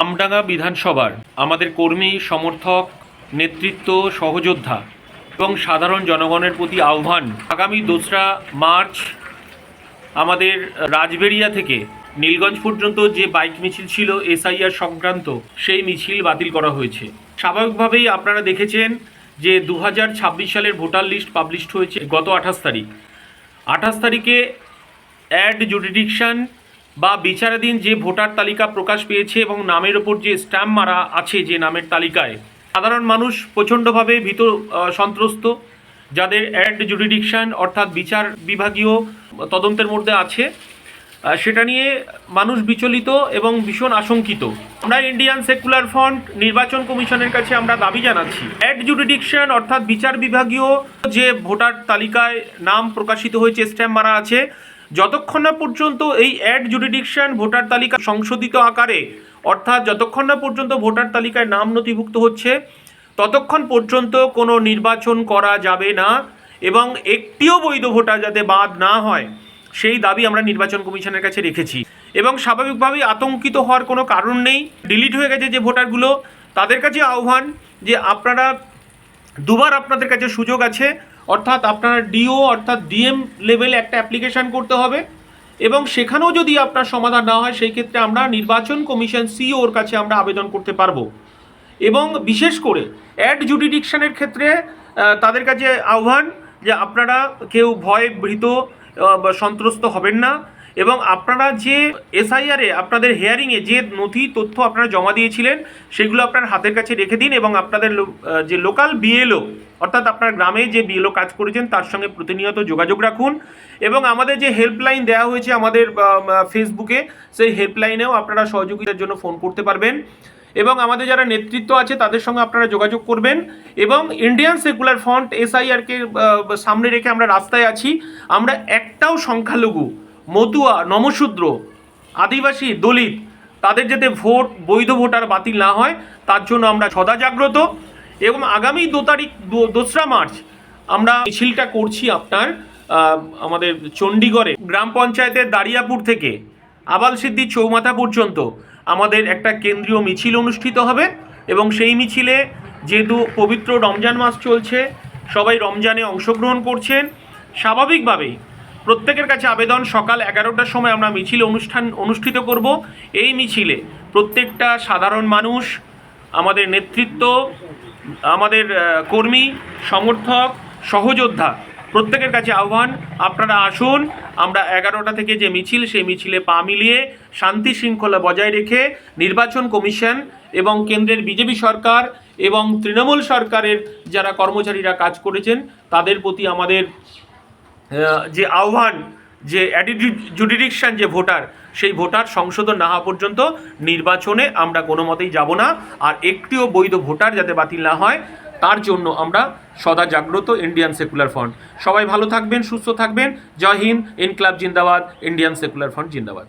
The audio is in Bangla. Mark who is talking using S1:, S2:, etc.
S1: আমডাঙ্গা বিধানসভার আমাদের কর্মী, সমর্থক, নেতৃত্ব, সহযোদ্ধা এবং সাধারণ জনগণের প্রতি আহ্বান, আগামী 2রা মার্চ আমাদের রাজবেড়িয়া থেকে নীলগঞ্জ পর্যন্ত যে বাইক মিছিল ছিল এসআইআর সংক্রান্ত, সেই মিছিল বাতিল করা হয়েছে। স্বাভাবিকভাবেই আপনারা দেখেছেন যে 2026 সালের ভোটার লিস্ট পাবলিশড হয়েছে গত 28 তারিখ। 28 তারিখে অ্যাড জুডিডিকশন বা বিচারাধীন যে ভোটার তালিকা প্রকাশ পেয়েছে এবং নামের ওপর যে স্ট্যাম্প মারা আছে যে নামের তালিকায়, সাধারণ মানুষ প্রচণ্ডভাবে ভীত সন্ত্রস্ত। যাদের অ্যাড জুডিডিকশন অর্থাৎ বিচার বিভাগীয় তদন্তের মধ্যে আছে, সেটা নিয়ে মানুষ বিচলিত এবং ভীষণ আশঙ্কিত। আমরা ইন্ডিয়ান সেকুলার ফ্রন্ট নির্বাচন কমিশনের কাছে আমরা দাবি জানাচ্ছি, অ্যাড জুডিডিকশন অর্থাৎ বিচার বিভাগীয় যে ভোটার তালিকায় নাম প্রকাশিত হয়েছে, স্ট্যাম্প মারা আছে, যতক্ষণ না পর্যন্ত এই অ্যাড জুডিডিকশন ভোটার তালিকা সংশোধিত আকারে, অর্থাৎ যতক্ষণ না পর্যন্ত ভোটার তালিকায় নাম নথিভুক্ত হচ্ছে, ততক্ষণ পর্যন্ত কোনো নির্বাচন করা যাবে না এবং একটিও বৈধ ভোটার যাতে বাদ না হয়, সেই দাবি আমরা নির্বাচন কমিশনের কাছে রেখেছি। এবং স্বাভাবিকভাবেই আতঙ্কিত হওয়ার কোনো কারণ নেই। ডিলিট হয়ে গেছে যে ভোটারগুলো, তাদের কাছে আহ্বান যে আপনারা দুবার আপনাদের কাছে সুযোগ আছে, অর্থাৎ আপনারা ডিও অর্থাৎ ডিএম লেভেলে একটা অ্যাপ্লিকেশান করতে হবে এবং সেখানেও যদি আপনার সমাধান না হয়, সেই ক্ষেত্রে আমরা নির্বাচন কমিশন সিওর কাছে আমরা আবেদন করতে পারবো। এবং বিশেষ করে অ্যাড জুডিডিকশনের ক্ষেত্রে তাদের কাছে আহ্বান যে আপনারা কেউ ভয় ভীত সন্ত্রস্ত হবেন না এবং আপনারা যে এসআইআরে আপনাদের হেয়ারিংয়ে যে নথি তথ্য আপনারা জমা দিয়েছিলেন, সেগুলো আপনার হাতের কাছে রেখে দিন এবং আপনাদের যে লোকাল বিএলও অর্থাৎ আপনার গ্রামে যে বিএলও কাজ করেছেন তার সঙ্গে প্রতিনিয়ত যোগাযোগ রাখুন। এবং আমাদের যে হেল্পলাইন দেওয়া হয়েছে আমাদের ফেসবুকে, সেই হেল্পলাইনেও আপনারা সহযোগিতার জন্য ফোন করতে পারবেন এবং আমাদের যারা নেতৃত্ব আছে তাদের সঙ্গে আপনারা যোগাযোগ করবেন। এবং ইন্ডিয়ান সেকুলার ফ্রন্ট এসআইআরকে সামনে রেখে আমরা রাস্তায় আছি। আমরা একটাও সংখ্যালঘু, মতুয়া, নমশূদ্র, আদিবাসী, দলিত তাদের যাতে ভোট, বৈধ ভোটার বাতিল না হয়, তার জন্য আমরা সদা জাগ্রত। এবং আগামী 2রা মার্চ আমরা মিছিলটা করছি আপনার আমাদের চণ্ডীগড়ে গ্রাম পঞ্চায়েতের দাঁড়িয়াপুর থেকে আবালসিদ্ধি চৌমাথা পর্যন্ত আমাদের একটা কেন্দ্রীয় মিছিল অনুষ্ঠিত হবে। এবং সেই মিছিলে যেহেতু পবিত্র রমজান মাস চলছে, সবাই রমজানে অংশগ্রহণ করছেন, স্বাভাবিকভাবেই প্রত্যেকের কাছে আবেদন, সকাল 11টার সময় আমরা মিছিল অনুষ্ঠিত করব। এই মিছিলে প্রত্যেকটা সাধারণ মানুষ, আমাদের নেতৃত্ব, আমাদের কর্মী, সমর্থক, সহযোদ্ধা প্রত্যেকের কাছে আহ্বান, আপনারা আসুন। আমরা 11টা থেকে যে মিছিল, সেই মিছিলে পা মিলিয়ে শান্তি শৃঙ্খলা বজায় রেখে নির্বাচন কমিশন এবং কেন্দ্রের বিজেপি সরকার এবং তৃণমূল সরকারের যারা কর্মচারীরা কাজ করেছেন, তাদের প্রতি আমাদের যে আহ্বান, যে অ্যাডিড জুডিডিকশন যে ভোটার, সেই ভোটার সংশোধন না হওয়া পর্যন্ত নির্বাচনে আমরা কোনো মতেই যাব না। আর একটিও বৈধ ভোটার যাতে বাতিল না হয়, তার জন্য আমরা সদা জাগ্রত ইন্ডিয়ান সেকুলার ফ্রন্ট। সবাই ভালো থাকবেন, সুস্থ থাকবেন। জয় হিন্দ, ইনকলাব জিন্দাবাদ, ইন্ডিয়ান সেকুলার ফ্রন্ট জিন্দাবাদ।